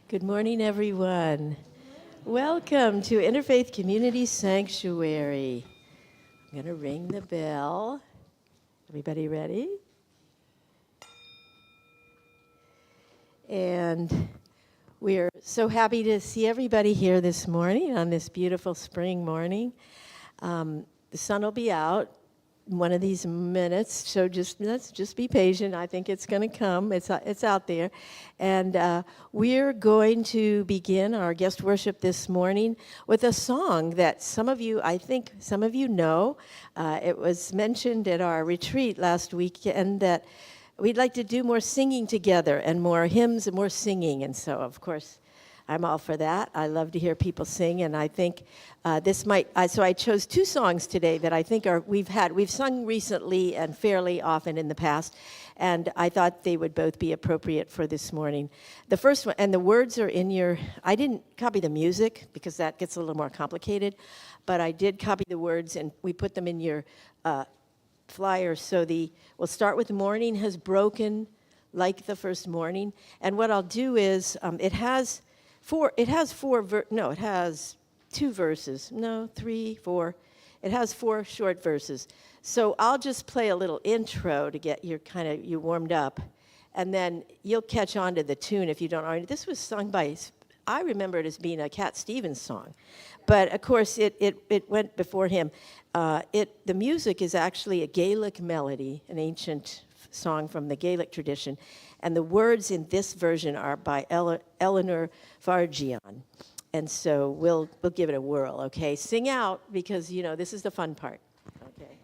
Good morning, everyone. Welcome to Interfaith Community Sanctuary. I'm going to ring the bell. Everybody ready? And we're so happy to see everybody here this morning on this beautiful spring morning. The sun will be out one of these minutes, so let's just be patient. I think it's going to come. It's out there. And we're going to begin our guest worship this morning with a song that I think some of you know. It was mentioned at our retreat last weekend that we'd like to do more singing together and more hymns and more singing. And so, of course, I'm all for that. I love to hear people sing, and I think so I chose two songs today that I think we've sung recently and fairly often in the past, and I thought they would both be appropriate for this morning. The first one, and the words are I didn't copy the music because that gets a little more complicated, but I did copy the words, and we put them in your flyer. So we'll start with "Morning has broken like the first morning," and what I'll do is it has two verses. No, 3, 4. It has 4 short verses. So I'll just play a little intro to get you warmed up, and then you'll catch on to the tune if you don't already. This was sung I remember it as being a Cat Stevens song, but of course it went before him. The music is actually a Gaelic melody, an ancient song from the Gaelic tradition, and the words in this version are by Eleanor Fargian. And so we'll give it a whirl, okay? Sing out, because this is the fun part. Okay.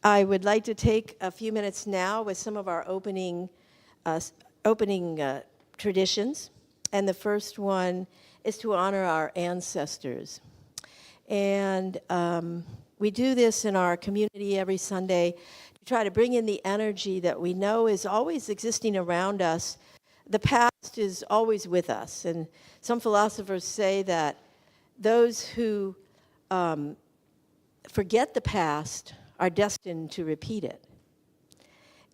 I would like to take a few minutes now with some of our opening traditions. And the first one is to honor our ancestors. And we do this in our community every Sunday to try to bring in the energy that we know is always existing around us. The past is always with us. And some philosophers say that those who forget the past are destined to repeat it.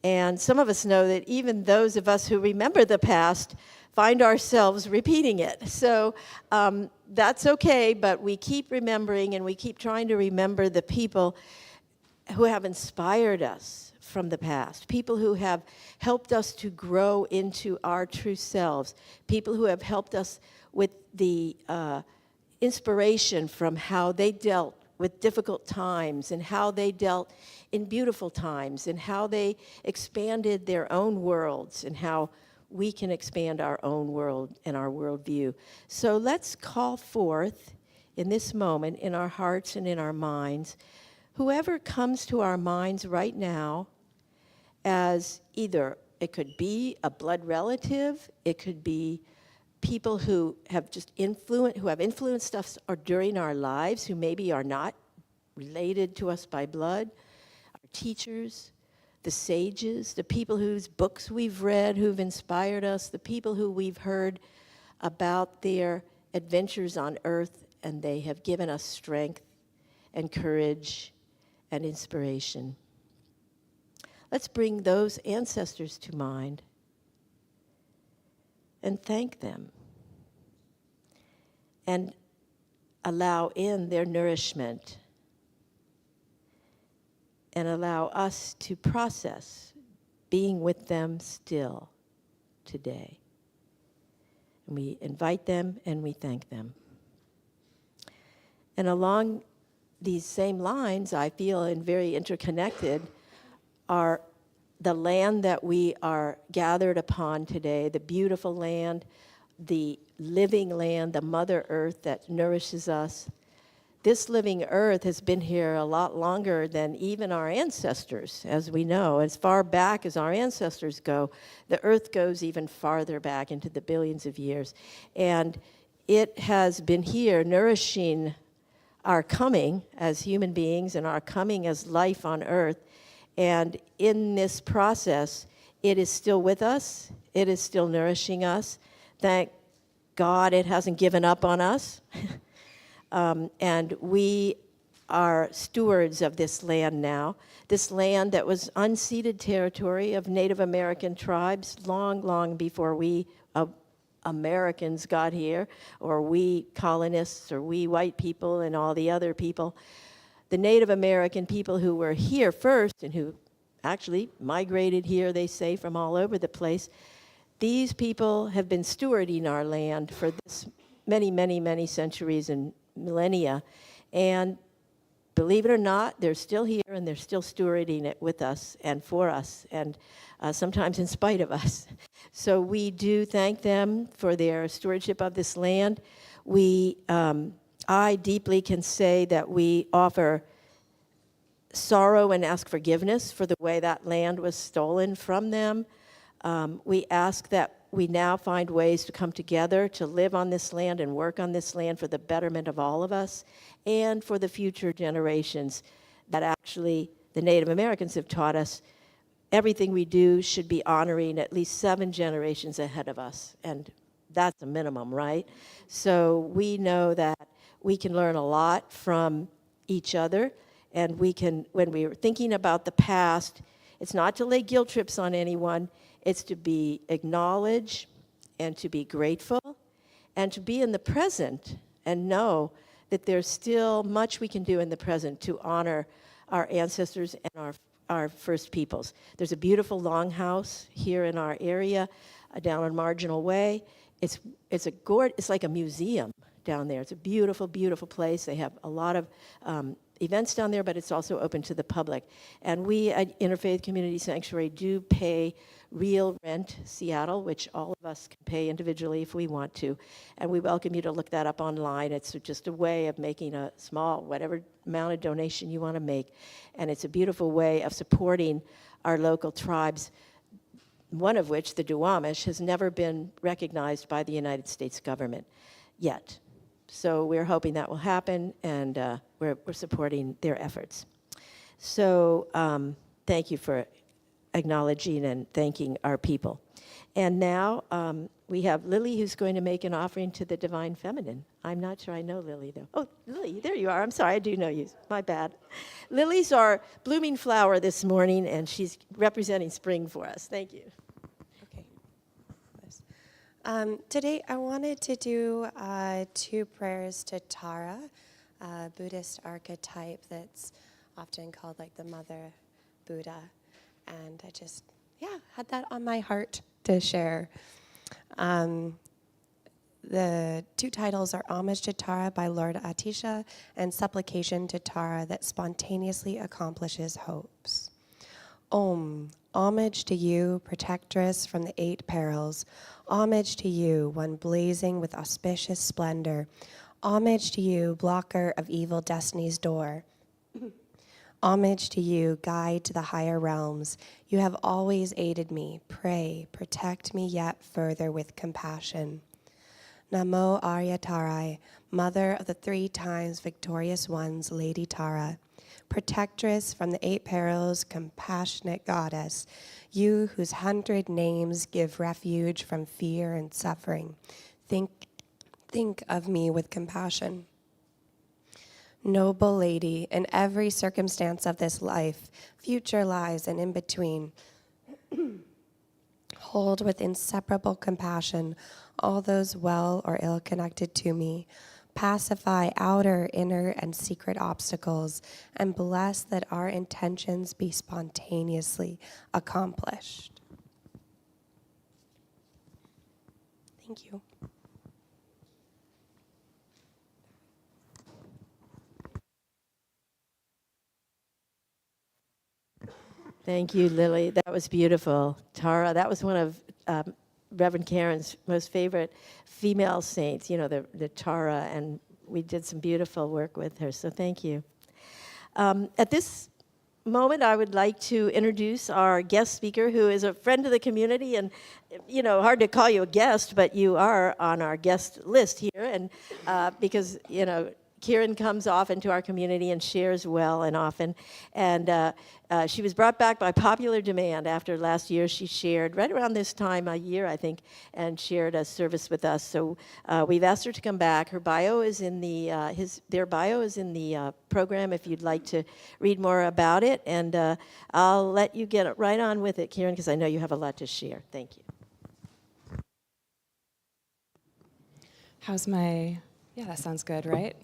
And some of us know that even those of us who remember the past find ourselves repeating it. So that's okay, but we keep remembering, and we keep trying to remember the people who have inspired us from the past, people who have helped us to grow into our true selves, people who have helped us with the inspiration from how they dealt with difficult times and how they dealt in beautiful times and how they expanded their own worlds and how we can expand our own world and our worldview. So let's call forth in this moment, in our hearts and in our minds, whoever comes to our minds right now as either, it could be a blood relative, it could be people who have just influenced us or during our lives, who maybe are not related to us by blood, our teachers, the sages, the people whose books we've read, who've inspired us, the people who we've heard about their adventures on earth, and they have given us strength and courage and inspiration. Let's bring those ancestors to mind and thank them and allow in their nourishment and allow us to process being with them still today. And we invite them and we thank them. And along these same lines, I feel, and very interconnected, are the land that we are gathered upon today, the beautiful land, the living land, the Mother Earth that nourishes us. This living earth has been here a lot longer than even our ancestors, as we know. As far back as our ancestors go, the earth goes even farther back into the billions of years. And it has been here nourishing our coming as human beings and our coming as life on earth. And in this process, it is still with us. It is still nourishing us. Thank God it hasn't given up on us. And we are stewards of this land now, this land that was unceded territory of Native American tribes long, long before we Americans got here, or we colonists, or we white people and all the other people. The Native American people who were here first and who actually migrated here, they say, from all over the place, these people have been stewarding our land for this many, many, many centuries and millennia. And believe it or not, they're still here and they're still stewarding it with us and for us, and sometimes in spite of us. So we do thank them for their stewardship of this land. I deeply can say that we offer sorrow and ask forgiveness for the way that land was stolen from them. We ask that we now find ways to come together to live on this land and work on this land for the betterment of all of us and for the future generations. That actually the Native Americans have taught us everything we do should be honoring at least 7 generations ahead of us, and that's a minimum, right? So we know that we can learn a lot from each other, and we can, when we're thinking about the past, it's not to lay guilt trips on anyone, it's to be acknowledged and to be grateful and to be in the present and know that there's still much we can do in the present to honor our ancestors and our first peoples. There's a beautiful longhouse here in our area, down on Marginal Way. It's like a museum down there. It's a beautiful, beautiful place. They have a lot of events down there, but it's also open to the public. And we at Interfaith Community Sanctuary do pay real rent, Seattle, which all of us can pay individually if we want to. And we welcome you to look that up online. It's just a way of making a small, whatever amount of donation you want to make. And it's a beautiful way of supporting our local tribes, one of which, the Duwamish, has never been recognized by the United States government yet. So we're hoping that will happen, and we're supporting their efforts. So thank you for acknowledging and thanking our people. And now we have Lily, who's going to make an offering to the Divine Feminine. I'm not sure I know Lily, though. Oh, Lily, there you are. I'm sorry, I do know you. My bad. Lily's our blooming flower this morning, and she's representing spring for us. Thank you. Okay. Today, I wanted to do 2 prayers to Tara, a Buddhist archetype that's often called like the Mother Buddha. And I just, had that on my heart to share. The 2 titles are Homage to Tara by Lord Atisha and Supplication to Tara that spontaneously accomplishes hopes. Om, homage to you, protectress from the 8 perils. Homage to you, one blazing with auspicious splendor. Homage to you, blocker of evil destiny's door. Homage to you, guide to the higher realms. You have always aided me. Pray, protect me yet further with compassion. Namo Arya Tarai, mother of the 3 times victorious ones, Lady Tara. Protectress from the 8 perils, compassionate goddess. You whose 100 names give refuge from fear and suffering. Think of me with compassion. Noble lady, in every circumstance of this life, future lives and in between, hold with inseparable compassion all those well or ill connected to me. Pacify outer, inner, and secret obstacles, and bless that our intentions be spontaneously accomplished. Thank you. Thank you, Lily. That was beautiful. Tara, that was one of Reverend Karen's most favorite female saints, the Tara, and we did some beautiful work with her, so thank you. At this moment, I would like to introduce our guest speaker, who is a friend of the community, and, hard to call you a guest, but you are on our guest list here, and because, Kiran comes often to our community and shares well and often. And she was brought back by popular demand after last year. She shared right around this time, a year, I think, and shared a service with us. So we've asked her to come back. Her bio is in their bio is in the program if you'd like to read more about it. And I'll let you get right on with it, Kiran, because I know you have a lot to share. Thank you. Yeah, that sounds good, right?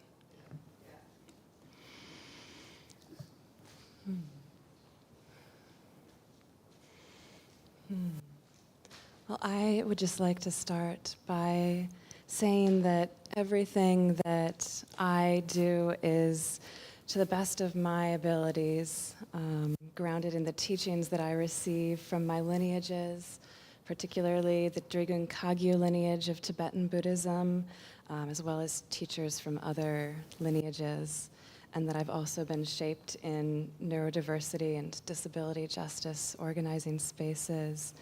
Well, I would just like to start by saying that everything that I do is to the best of my abilities, grounded in the teachings that I receive from my lineages, particularly the Drikung Kagyu lineage of Tibetan Buddhism, as well as teachers from other lineages, and that I've also been shaped in neurodiversity and disability justice organizing spaces.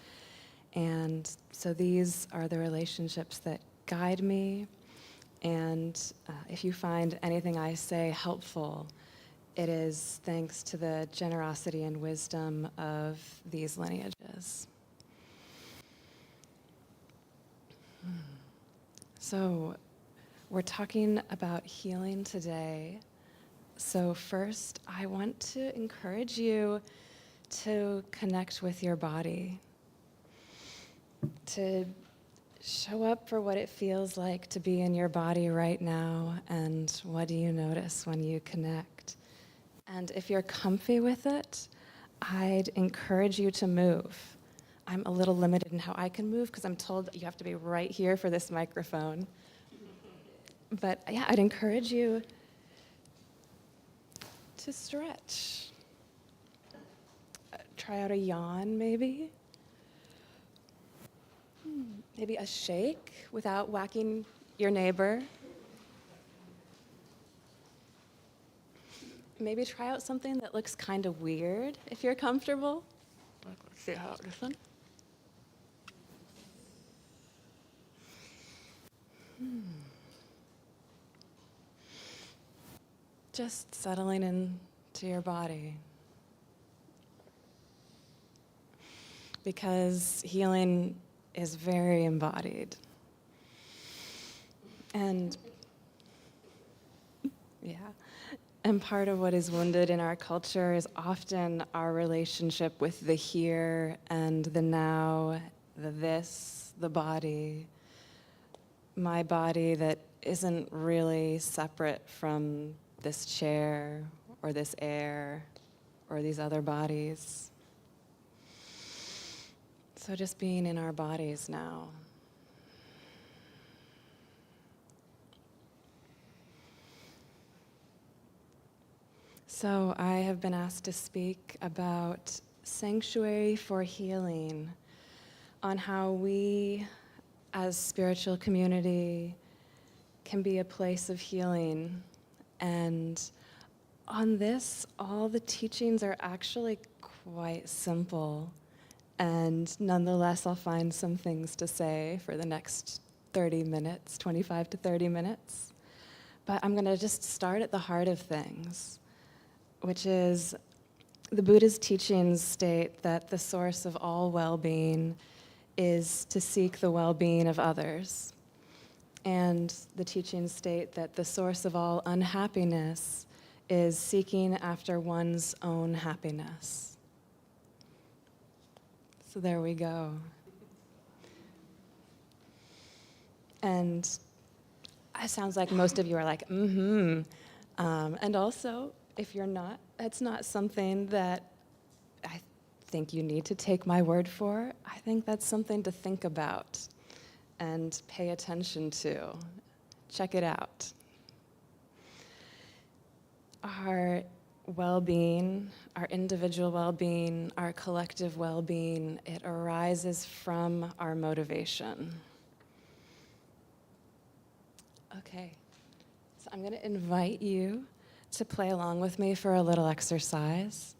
And so these are the relationships that guide me. And if you find anything I say helpful, it is thanks to the generosity and wisdom of these lineages. So we're talking about healing today. So first, I want to encourage you to connect with your body, to show up for what it feels like to be in your body right now, and what do you notice when you connect. And if you're comfy with it, I'd encourage you to move. I'm a little limited in how I can move because I'm told that you have to be right here for this microphone. But yeah, I'd encourage you to stretch. Try out a yawn, maybe. Maybe a shake without whacking your neighbor. Maybe try out something that looks kind of weird if you're comfortable. Let's see how this one. Just settling into your body. Because healing is very embodied. And yeah, and part of what is wounded in our culture is often our relationship with the here and the now, the this, the body, my body that isn't really separate from this chair or this air or these other bodies. So just being in our bodies now. So I have been asked to speak about sanctuary for healing, on how we as spiritual community can be a place of healing. And on this, all the teachings are actually quite simple. And nonetheless, I'll find some things to say for the next 30 minutes, 25 to 30 minutes. But I'm going to just start at the heart of things, which is the Buddha's teachings state that the source of all well-being is to seek the well-being of others. And the teachings state that the source of all unhappiness is seeking after one's own happiness. So there we go. And it sounds like most of you are like, mm-hmm. And also, if you're not, it's not something that I think you need to take my word for. I think that's something to think about and pay attention to. Check it out. Our well-being, our individual well-being, our collective well-being, it arises from our motivation. Okay, so I'm going to invite you to play along with me for a little exercise.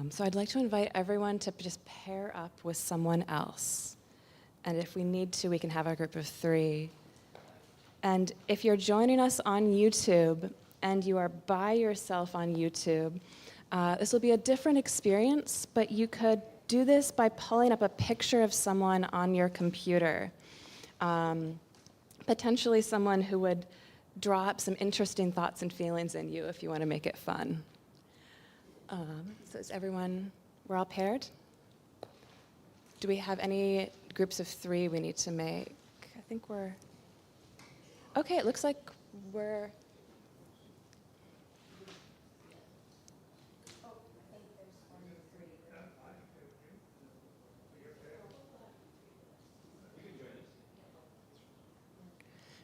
So I'd like to invite everyone to just pair up with someone else. And if we need to, we can have a group of 3. And if you're joining us on YouTube and you are by yourself on YouTube, this will be a different experience, but you could do this by pulling up a picture of someone on your computer. Potentially someone who would draw up some interesting thoughts and feelings in you if you want to make it fun. So is everyone, we're all paired? Do we have any groups of 3 we need to make? I think we're, okay, it looks like we're,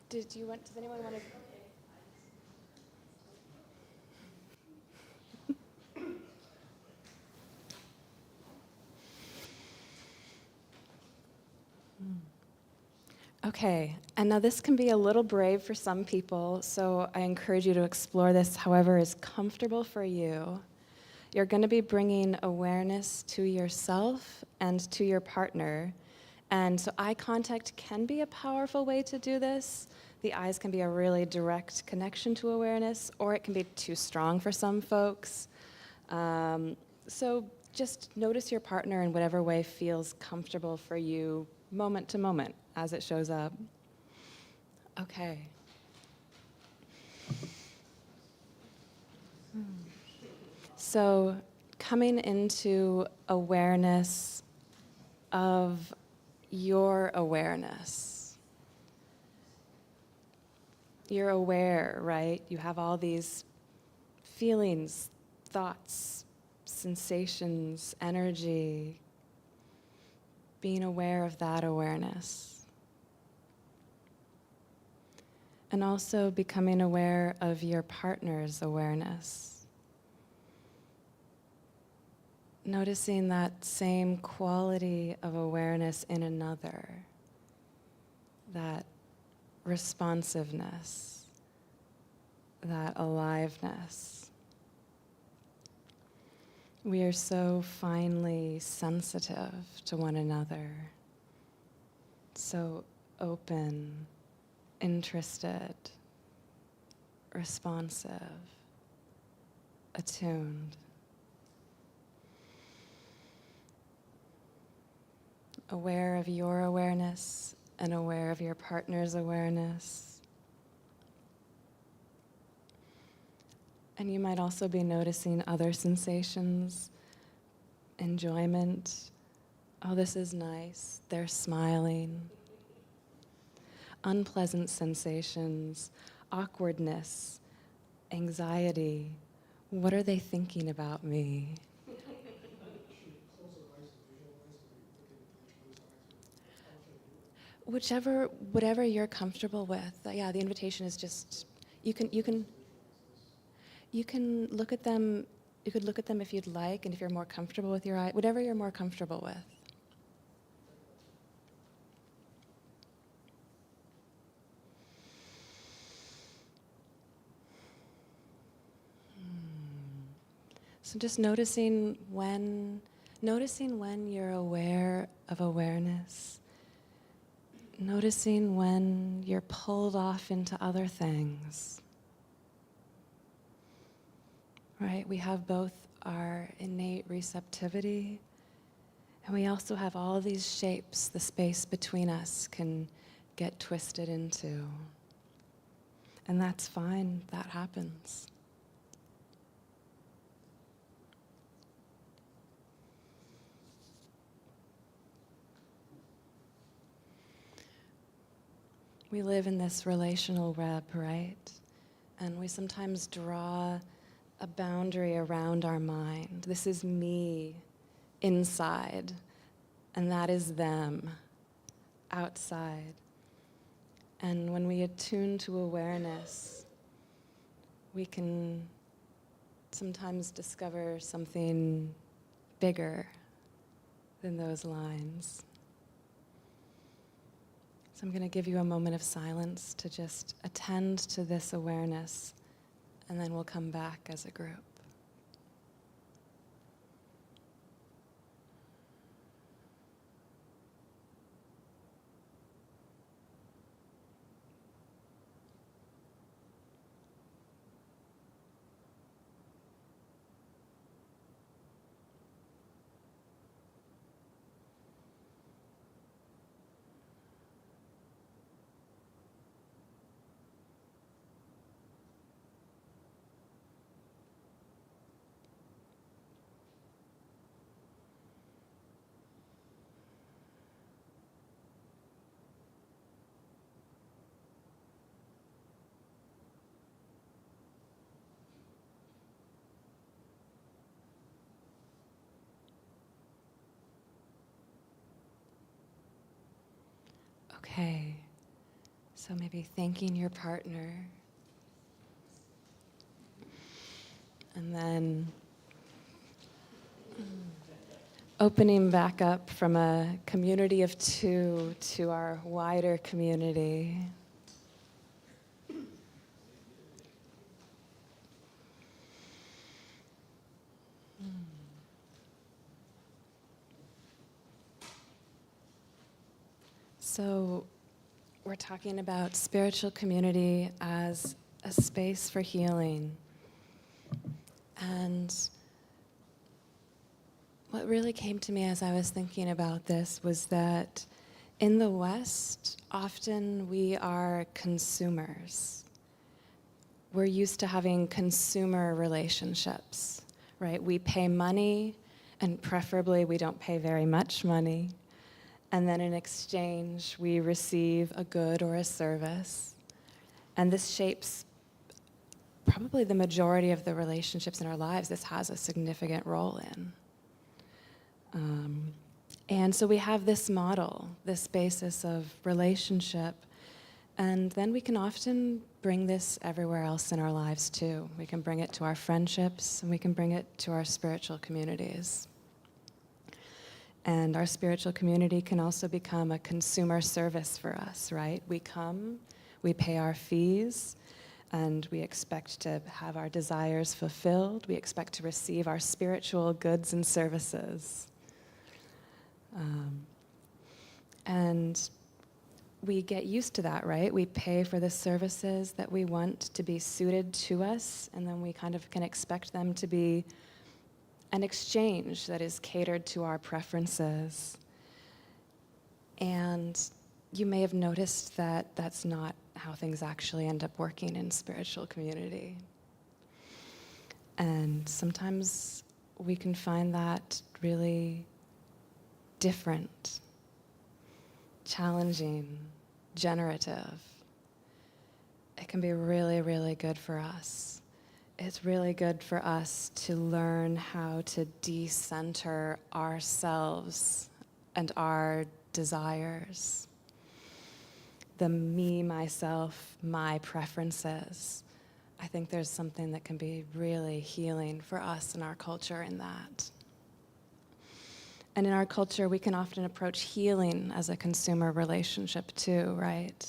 does anyone want to? Okay, and now this can be a little brave for some people, so I encourage you to explore this however is comfortable for you. You're going to be bringing awareness to yourself and to your partner. And so eye contact can be a powerful way to do this. The eyes can be a really direct connection to awareness, or it can be too strong for some folks. So just notice your partner in whatever way feels comfortable for you, moment to moment, as it shows up. Okay. So coming into awareness of your awareness. You're aware, right? You have all these feelings, thoughts, sensations, energy. Being aware of that awareness. And also becoming aware of your partner's awareness. Noticing that same quality of awareness in another. That responsiveness, that aliveness. We are so finely sensitive to one another, so open, interested, responsive, attuned. aware of your awareness and aware of your partner's awareness. And you might also be noticing other sensations, enjoyment. Oh, this is nice. They're smiling. Unpleasant sensations, awkwardness, anxiety. What are they thinking about me? Whatever you're comfortable with. Yeah, the invitation is just, you can look at them. You could look at them if you'd like, and if you're more comfortable with your eye, whatever you're more comfortable with. So just noticing when you're aware of awareness. Noticing when you're pulled off into other things. Right? We have both our innate receptivity, and we also have all these shapes the space between us can get twisted into. And that's fine, that happens. We live in this relational web, right? And we sometimes draw a boundary around our mind. This is me inside, and that is them outside. And when we attune to awareness, we can sometimes discover something bigger than those lines. So I'm going to give you a moment of silence to just attend to this awareness, and then we'll come back as a group. Okay, so maybe thanking your partner, and then opening back up from a community of two to our wider community. So we're talking about spiritual community as a space for healing. And what really came to me as I was thinking about this was that in the West, often we are consumers. We're used to having consumer relationships, right? We pay money, and preferably we don't pay very much money. And then in exchange, we receive a good or a service. And this shapes probably the majority of the relationships in our lives. This has a significant role in. And so we have this model, this basis of relationship. And then we can often bring this everywhere else in our lives too. We can bring it to our friendships, and we can bring it to our spiritual communities. And our spiritual community can also become a consumer service for us, right? We come, we pay our fees, and we expect to have our desires fulfilled. We expect to receive our spiritual goods and services. And we get used to that, right? We pay for the services that we want to be suited to us, and then we kind of can expect them to be an exchange that is catered to our preferences. And you may have noticed that that's not how things actually end up working in spiritual community. And sometimes we can find that really different, challenging, generative. It can be really, really good for us. It's really good for us to learn how to decenter ourselves and our desires. The me, myself, my preferences. I think there's something that can be really healing for us in our culture in that. And in our culture, we can often approach healing as a consumer relationship too, right?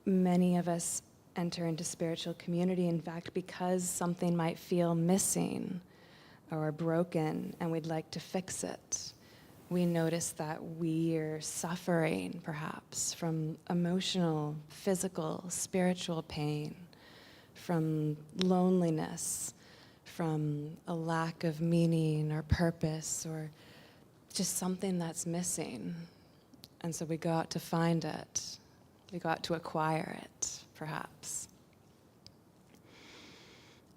Many of us enter into spiritual community, in fact, because something might feel missing or broken and we'd like to fix it. We notice that we're suffering, perhaps, from emotional, physical, spiritual pain, from loneliness, from a lack of meaning or purpose, or just something that's missing. And so we go out to find it. We go out to acquire it, perhaps.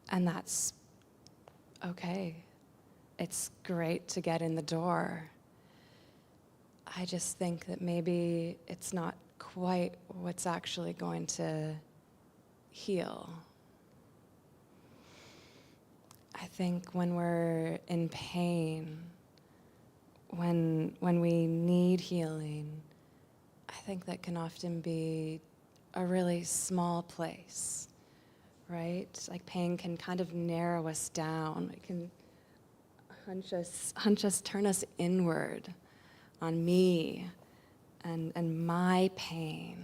And that's okay. It's great to get in the door. I just think that maybe it's not quite what's actually going to heal. I think when we're in pain, when we need healing, I think that can often be a really small place, right? Like pain can kind of narrow us down. It can hunch us, turn us inward on me and my pain.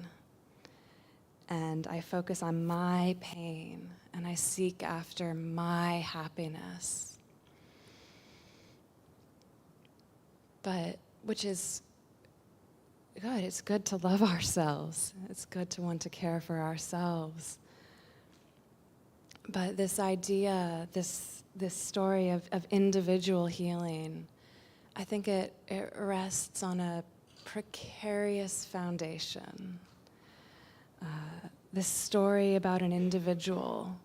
And I focus on my pain and I seek after my happiness. But, which is good. It's good to love ourselves. It's good to want to care for ourselves. But this idea, this story of individual healing, I think it rests on a precarious foundation. This story about an individual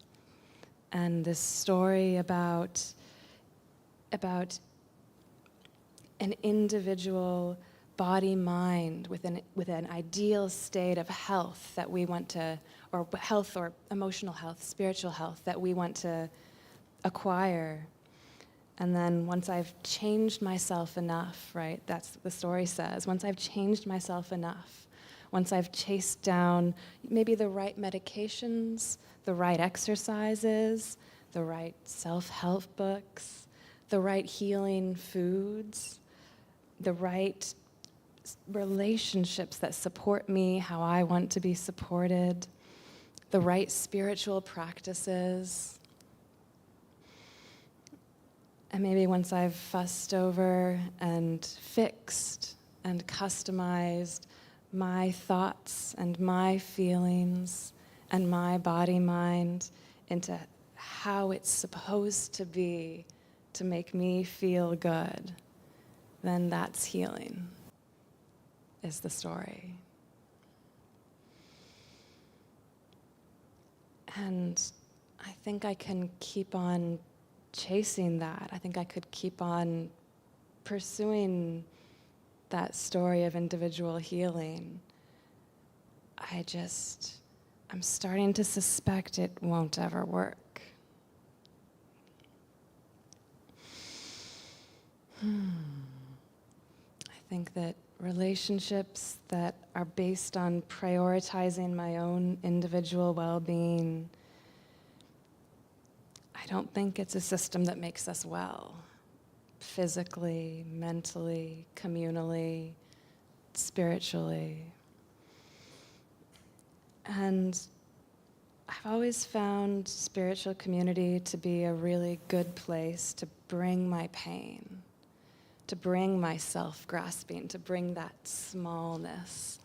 and this story about an individual body-mind with an ideal state of health that we want to, or health or emotional health, spiritual health that we want to acquire. And then once I've changed myself enough, right, that's what the story says, once I've changed myself enough, once I've chased down maybe the right medications, the right exercises, the right self-help books, the right healing foods, the right relationships that support me how I want to be supported, the right spiritual practices. And maybe once I've fussed over and fixed and customized my thoughts and my feelings and my body-mind into how it's supposed to be to make me feel good, then that's healing, is the story. And I think I can keep on chasing that. I think I could keep on pursuing that story of individual healing. I'm starting to suspect it won't ever work. I think that relationships that are based on prioritizing my own individual well-being, I don't think it's a system that makes us well, physically, mentally, communally, spiritually. And I've always found spiritual community to be a really good place to bring my pain, to bring my self-grasping, to bring that smallness,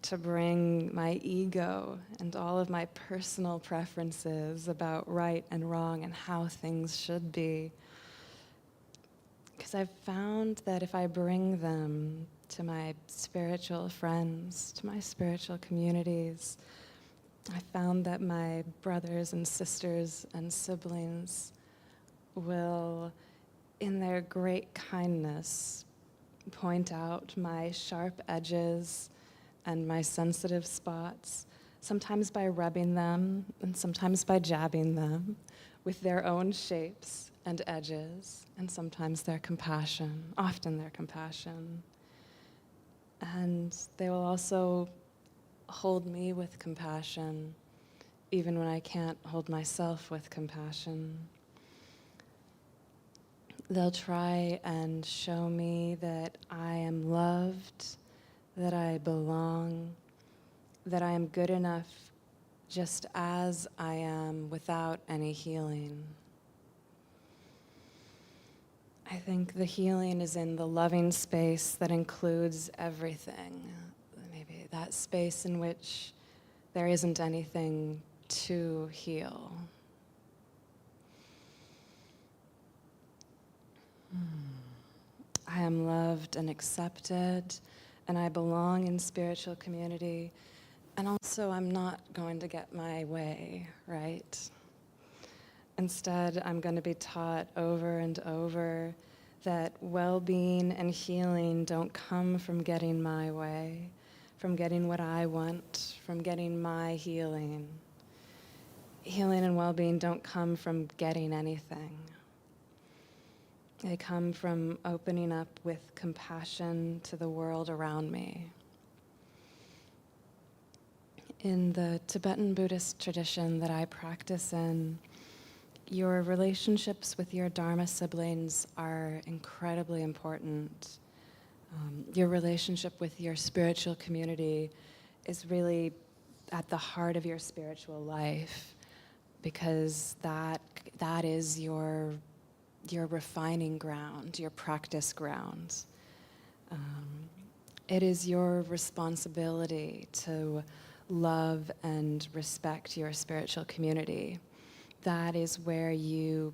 to bring my ego and all of my personal preferences about right and wrong and how things should be. Because because I've found that if I bring them to my spiritual friends, to my spiritual communities, I found that my brothers and sisters and siblings will, in their great kindness, point out my sharp edges and my sensitive spots, sometimes by rubbing them and sometimes by jabbing them with their own shapes and edges, and sometimes their compassion, often their compassion. And they will also hold me with compassion, even when I can't hold myself with compassion. They'll try and show me that I am loved, that I belong, that I am good enough just as I am without any healing. I think the healing is in the loving space that includes everything. Maybe that space in which there isn't anything to heal. I am loved and accepted, and I belong in spiritual community, and also I'm not going to get my way, right? Instead, I'm going to be taught over and over that well-being and healing don't come from getting my way, from getting what I want, from getting my healing. Healing and well-being don't come from getting anything. They come from opening up with compassion to the world around me. In the Tibetan Buddhist tradition that I practice in, your relationships with your Dharma siblings are incredibly important. Your relationship with your spiritual community is really at the heart of your spiritual life, because that is your refining ground, your practice ground. It is your responsibility to love and respect your spiritual community. That is where you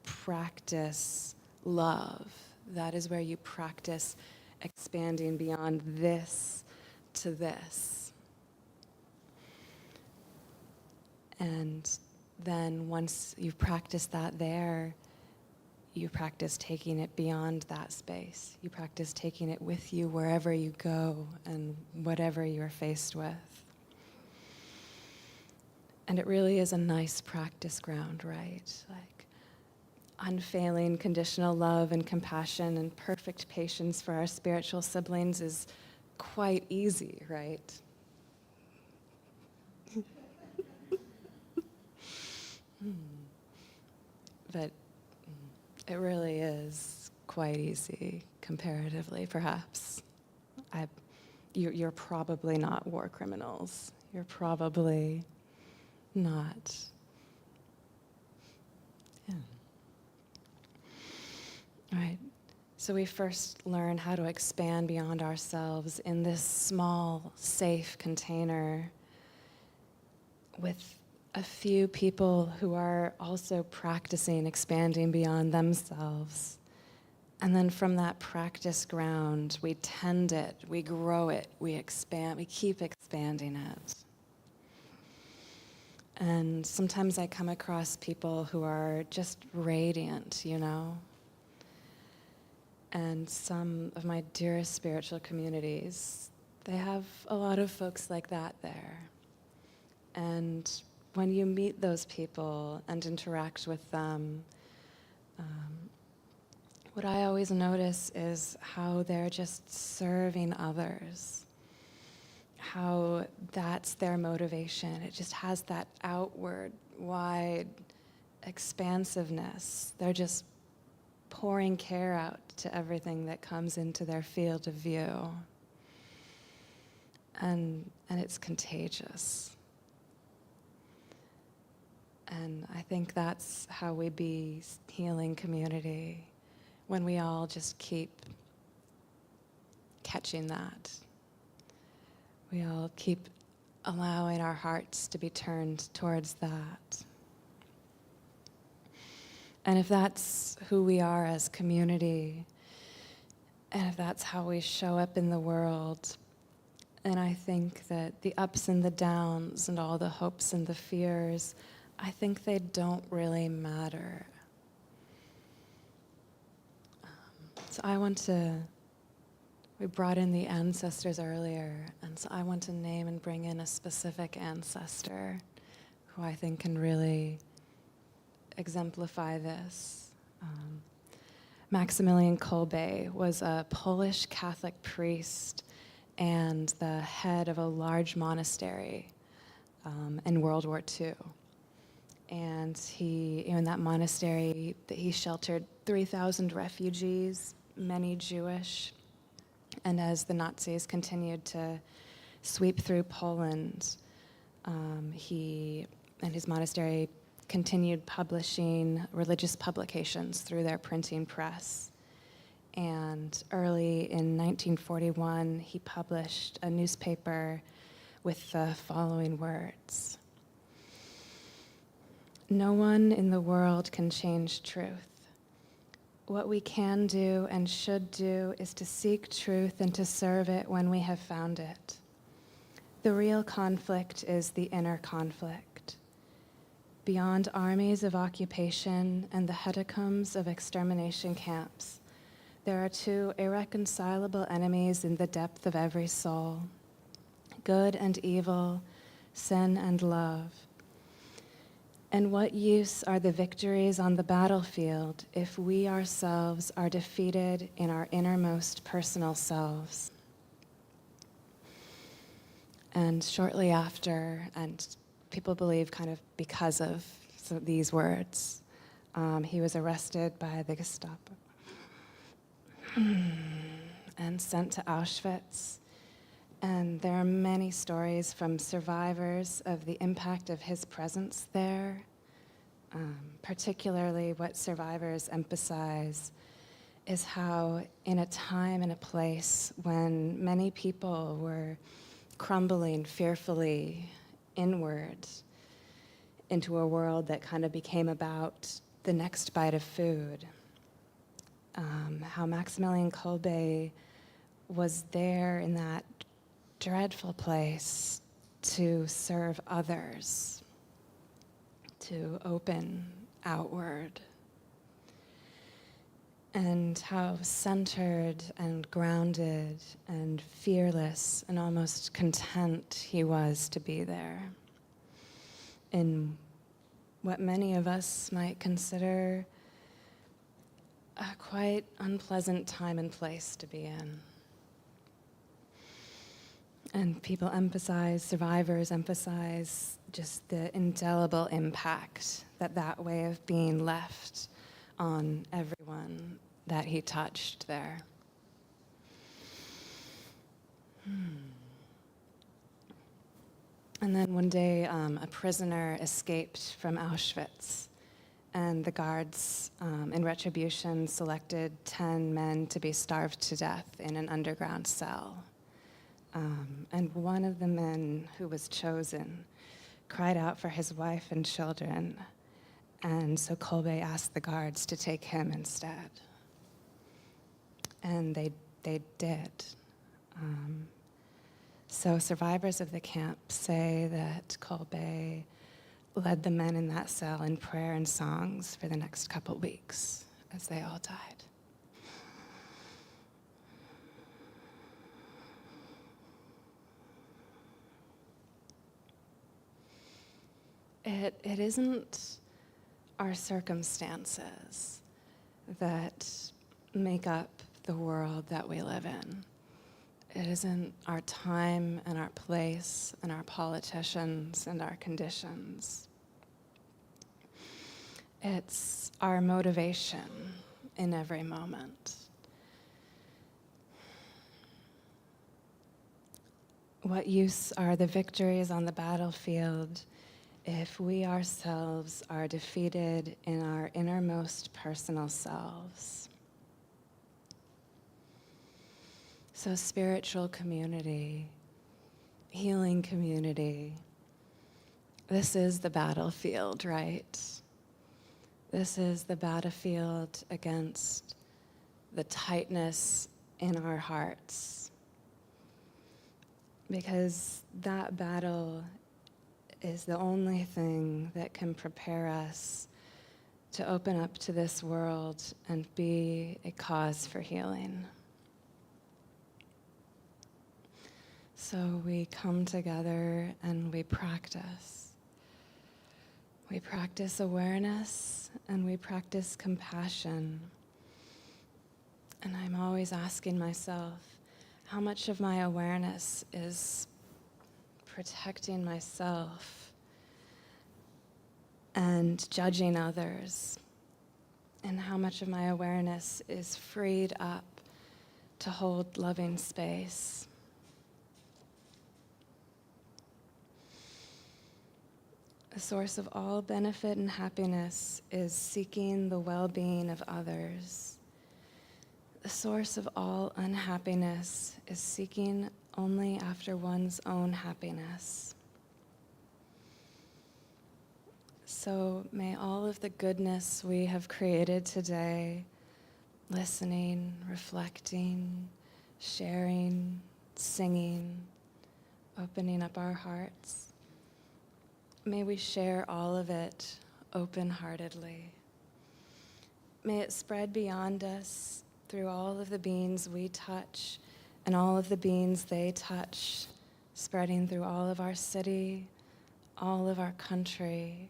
practice love. That is where you practice expanding beyond this to this. And then once you've practiced that there, you practice taking it beyond that space. You practice taking it with you wherever you go and whatever you're faced with. And it really is a nice practice ground, right? Like unfailing conditional love and compassion and perfect patience for our spiritual siblings is quite easy, right? But it really is quite easy, comparatively, perhaps. You're probably not war criminals. You're probably not. Yeah. All right. So we first learn how to expand beyond ourselves in this small, safe container with a few people who are also practicing expanding beyond themselves. And then from that practice ground, we tend it, we grow it, we expand, we keep expanding it. And sometimes I come across people who are just radiant, you know? And some of my dearest spiritual communities, they have a lot of folks like that there. And when you meet those people and interact with them, what I always notice is how they're just serving others, how that's their motivation. It just has that outward, wide expansiveness. They're just pouring care out to everything that comes into their field of view. And it's contagious. And I think that's how we be healing community, when we all just keep catching that. We all keep allowing our hearts to be turned towards that. And if that's who we are as community, and if that's how we show up in the world, and I think that the ups and the downs and all the hopes and the fears, I think they don't really matter. So we brought in the ancestors earlier, and so I want to name and bring in a specific ancestor who I think can really exemplify this. Maximilian Kolbe was a Polish Catholic priest and the head of a large monastery in World War II. And in that monastery, he sheltered 3,000 refugees, many Jewish. And as the Nazis continued to sweep through Poland, he and his monastery continued publishing religious publications through their printing press. And early in 1941, he published a newspaper with the following words: "No one in the world can change truth. What we can do and should do is to seek truth and to serve it when we have found it. The real conflict is the inner conflict. Beyond armies of occupation and the hecatombs of extermination camps, there are two irreconcilable enemies in the depth of every soul: good and evil, sin and love. And what use are the victories on the battlefield if we ourselves are defeated in our innermost personal selves?" And shortly after, and people believe kind of because of these words, he was arrested by the Gestapo and sent to Auschwitz. And there are many stories from survivors of the impact of his presence there. Particularly what survivors emphasize is how in a time and a place when many people were crumbling fearfully inward into a world that kind of became about the next bite of food, how Maximilian Kolbe was there in that dreadful place to serve others, to open outward, and how centered and grounded and fearless and almost content he was to be there in what many of us might consider a quite unpleasant time and place to be in. And people emphasize, survivors emphasize just the indelible impact that way of being left on everyone that he touched there. And then one day, a prisoner escaped from Auschwitz, and the guards, in retribution, selected 10 men to be starved to death in an underground cell. And one of the men who was chosen cried out for his wife and children, and so Kolbe asked the guards to take him instead. And they did. So survivors of the camp say that Kolbe led the men in that cell in prayer and songs for the next couple weeks as they all died. It isn't our circumstances that make up the world that we live in. It isn't our time and our place and our politicians and our conditions. It's our motivation in every moment. What use are the victories on the battlefield if we ourselves are defeated in our innermost personal selves? So spiritual community, healing community, this is the battlefield, right? This is the battlefield against the tightness in our hearts. Because that battle is the only thing that can prepare us to open up to this world and be a cause for healing. So we come together and we practice. We practice awareness and we practice compassion. And I'm always asking myself, how much of my awareness is protecting myself and judging others? And how much of my awareness is freed up to hold loving space? The source of all benefit and happiness is seeking the well-being of others. The source of all unhappiness is seeking only after one's own happiness. So may all of the goodness we have created today, listening, reflecting, sharing, singing, opening up our hearts, may we share all of it open-heartedly. May it spread beyond us through all of the beings we touch and all of the beings they touch, spreading through all of our city, all of our country,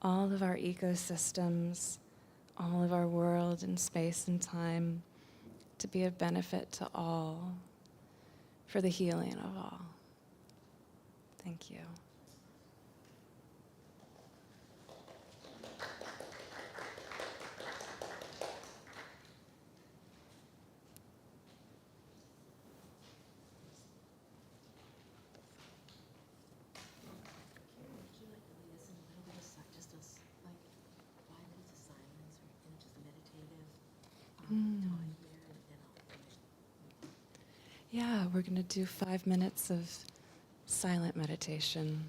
all of our ecosystems, all of our world and space and time, to be of benefit to all, for the healing of all. Thank you. Yeah, we're going to do 5 minutes of silent meditation.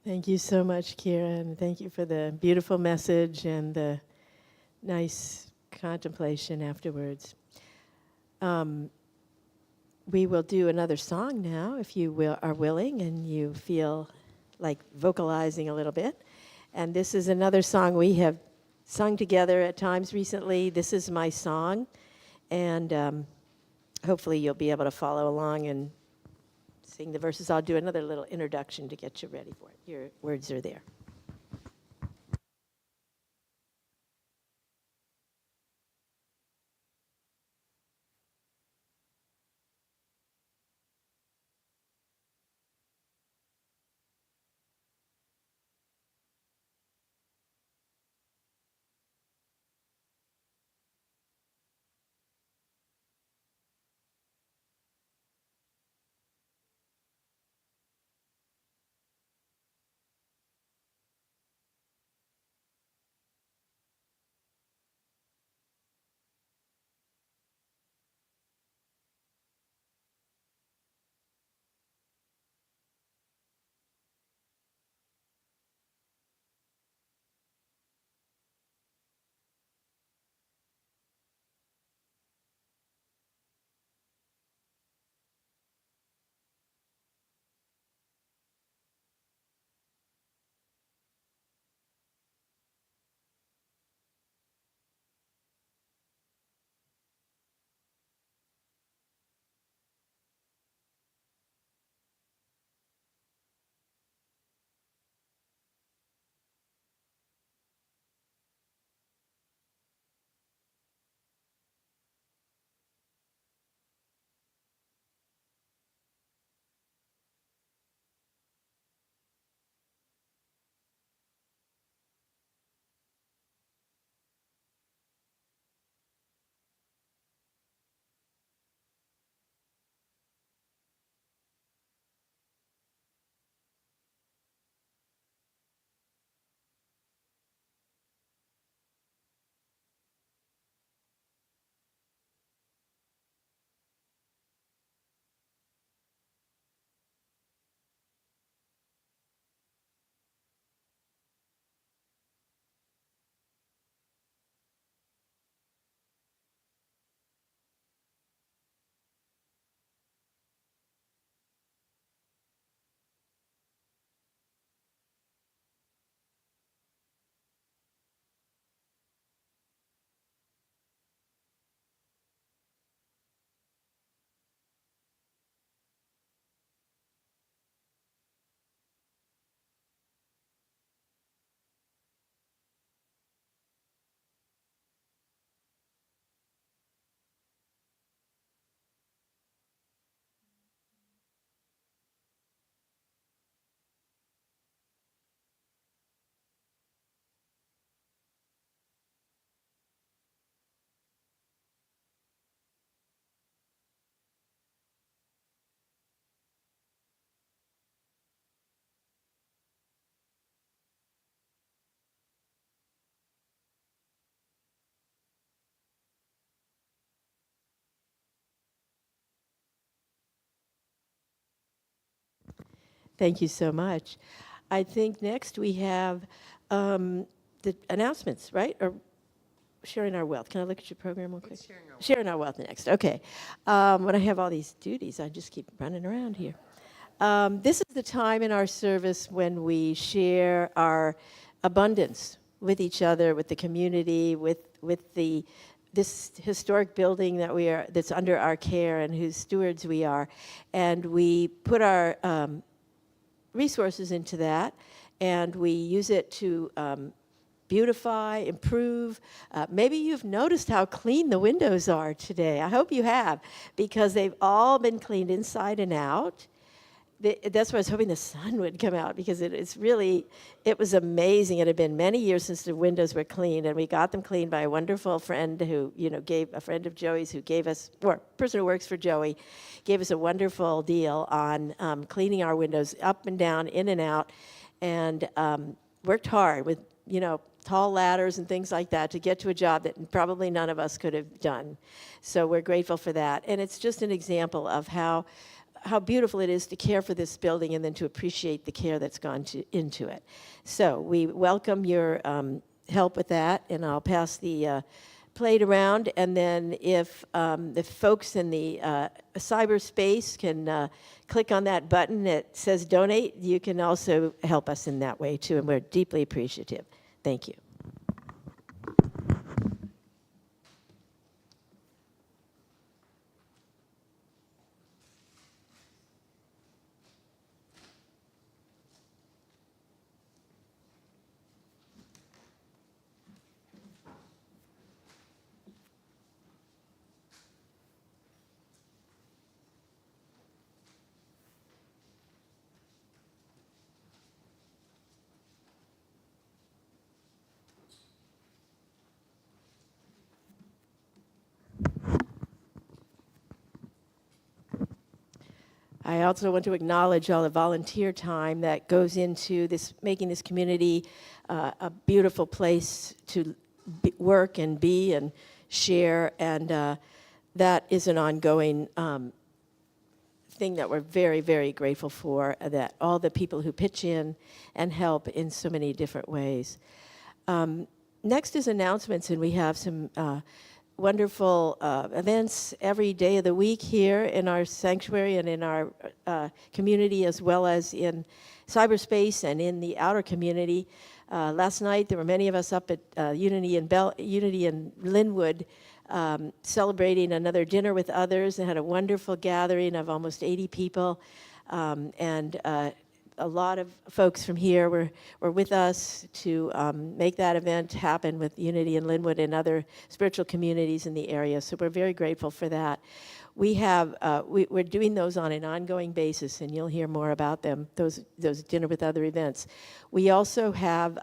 Thank you so much, Kiran. Thank you for the beautiful message and the nice contemplation afterwards. We will do another song now, if you are willing and you feel like vocalizing a little bit. And this is another song we have sung together at times recently. This is my song, and hopefully you'll be able to follow along and sing the verses. I'll do another little introduction to get you ready for it. Your words are there. Thank you so much. I think next we have the announcements, right? Or sharing our wealth. Can I look at your program real quick? Sharing our wealth next. Okay. When I have all these duties, I just keep running around here. This is the time in our service when we share our abundance with each other, with the community, with this historic building that's under our care and whose stewards we are, and we put our resources into that, and we use it to beautify, improve. Maybe you've noticed how clean the windows are today. I hope you have, because they've all been cleaned inside and out. That's why I was hoping the sun would come out, because it was amazing. It had been many years since the windows were cleaned, and we got them cleaned by a wonderful friend who, a friend of Joey's who gave us, or a person who works for Joey, gave us a wonderful deal on cleaning our windows up and down, in and out, and worked hard with, tall ladders and things like that to get to a job that probably none of us could have done. So we're grateful for that. And it's just an example of how how beautiful it is to care for this building and then to appreciate the care that's gone into it. So we welcome your help with that, and I'll pass the plate around, and then if the folks in the cyberspace can click on that button that says donate, you can also help us in that way too, and we're deeply appreciative. Thank you. I also want to acknowledge all the volunteer time that goes into this, making this community a beautiful place to work and be and share, and that is an ongoing thing that we're very, very grateful for, that all the people who pitch in and help in so many different ways. Next is announcements, and we have some wonderful events every day of the week here in our sanctuary and in our community, as well as in cyberspace and in the outer community. Last night there were many of us up at Unity in Linwood celebrating another dinner with others, and had a wonderful gathering of almost 80 people, and a lot of folks from here were with us to make that event happen with Unity in Linwood and other spiritual communities in the area. So we're very grateful for that. We have we're doing those on an ongoing basis, and you'll hear more about them. Those dinner with other events. We also have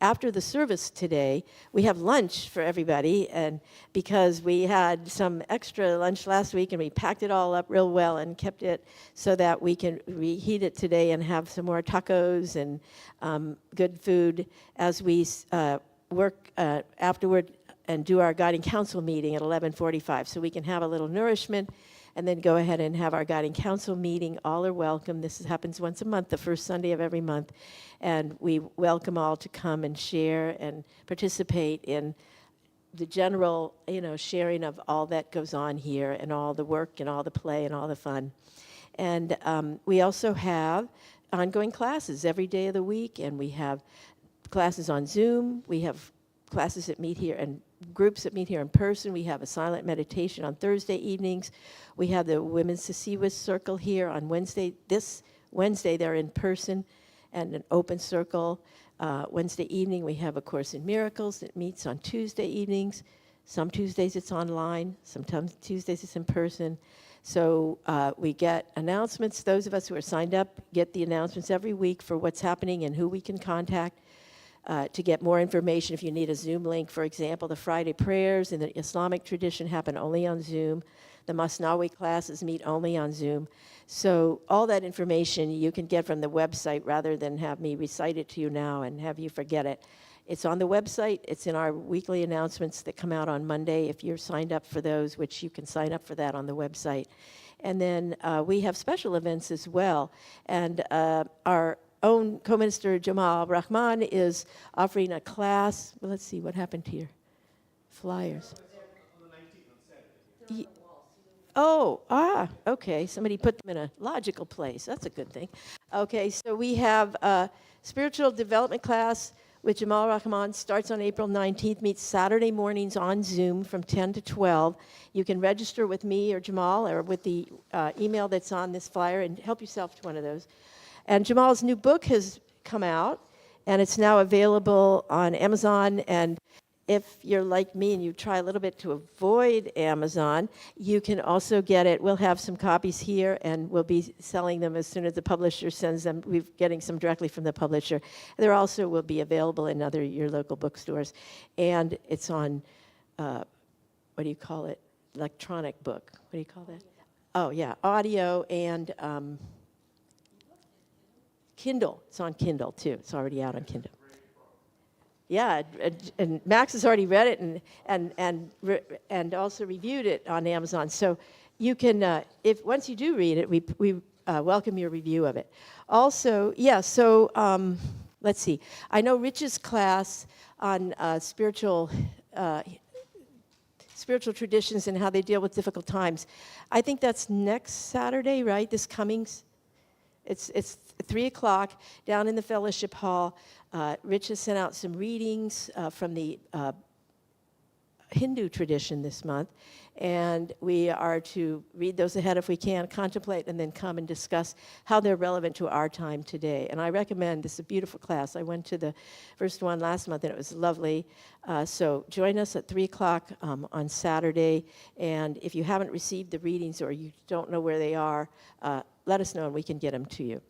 after the service today, we have lunch for everybody, and because we had some extra lunch last week, and we packed it all up real well and kept it so that we can reheat it today and have some more tacos and good food as we work afterward and do our guiding council meeting at 11:45, so we can have a little nourishment and then go ahead and have our guiding council meeting. All are welcome. This happens once a month, the first Sunday of every month, and we welcome all to come and share and participate in the general, sharing of all that goes on here, and all the work and all the play and all the fun. And we also have ongoing classes every day of the week, and we have classes on Zoom. We have classes that meet here and groups that meet here in person. We have a silent meditation on Thursday evenings. We have the Women's Sisiwas Circle here on Wednesday. This Wednesday they're in person and an open circle. Wednesday evening we have A Course in Miracles that meets on Tuesday evenings. Some Tuesdays it's online, sometimes Tuesdays it's in person. So we get announcements. Those of us who are signed up get the announcements every week for what's happening and who we can contact. To get more information, if you need a Zoom link, for example, the Friday prayers in the Islamic tradition happen only on Zoom. The Masnawi classes meet only on Zoom. So all that information you can get from the website rather than have me recite it to you now and have you forget it. It's on the website. It's in our weekly announcements that come out on Monday if you're signed up for those, which you can sign up for that on the website. And then we have special events as well. And our own co-minister Jamal Rahman is offering a class. Well, let's see, what happened to your flyers? Okay. Somebody put them in a logical place. That's a good thing. Okay, so we have a spiritual development class with Jamal Rahman, starts on April 19th, meets Saturday mornings on Zoom from 10 to 12. You can register with me or Jamal or with the email that's on this flyer, and help yourself to one of those. And Jamal's new book has come out, and it's now available on Amazon. And if you're like me and you try a little bit to avoid Amazon, you can also get it. We'll have some copies here, and we'll be selling them as soon as the publisher sends them. We're getting some directly from the publisher. There also will be available in your local bookstores. And it's on, what do you call it? Electronic book. What do you call that? Oh, yeah, audio and Kindle. It's on Kindle, too. It's already out on Kindle. Yeah, and Max has already read it and also reviewed it on Amazon. So you can, if once you do read it, we welcome your review of it. Also, yeah, so let's see. I know Rich's class on spiritual traditions and how they deal with difficult times. I think that's next Saturday, right? This coming, it's 3 o'clock down in the fellowship hall. Rich has sent out some readings from the Hindu tradition this month, and we are to read those ahead if we can, contemplate, and then come and discuss how they're relevant to our time today. And I recommend, this is a beautiful class. I went to the first one last month, and it was lovely. So join us at 3 o'clock on Saturday, and if you haven't received the readings or you don't know where they are, let us know and we can get them to you.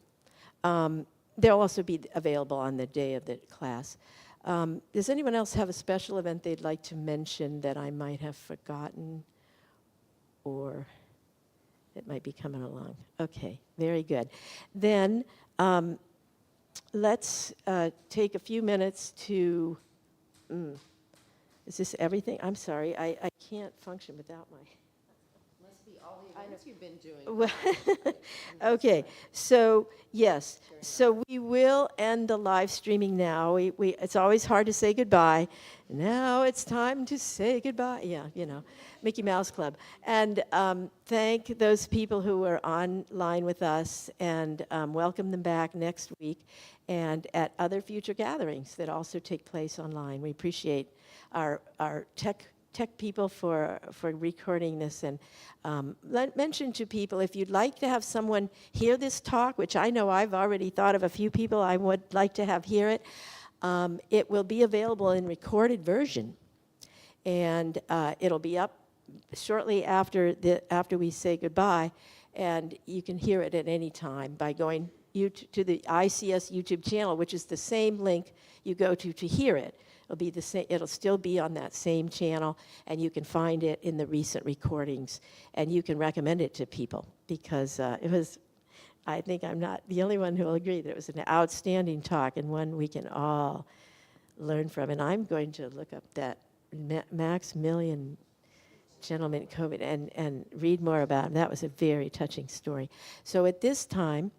They'll also be available on the day of the class. Does anyone else have a special event they'd like to mention that I might have forgotten or it might be coming along? Okay, very good. Then let's take a few minutes to, is this everything? I'm sorry, I can't function without my... Must be all the events you've been doing. Okay, so yes, so we will end the live streaming now. It's always hard to say goodbye. Now it's time to say goodbye. Yeah, you know, Mickey Mouse Club. And thank those people who were online with us and welcome them back next week and at other future gatherings that also take place online. We appreciate our tech people for recording this, and mention to people, if you'd like to have someone hear this talk, which I know I've already thought of a few people I would like to have hear it, it will be available in recorded version, and it'll be up shortly after we say goodbye, and you can hear it at any time by going to the ICS YouTube channel, which is the same link you go to hear it. It'll be the same. It'll still be on that same channel, and you can find it in the recent recordings, and you can recommend it to people because it was. I think I'm not the only one who will agree that it was an outstanding talk and one we can all learn from. And I'm going to look up that Maximilian gentleman COVID and read more about him. That was a very touching story. So at this time,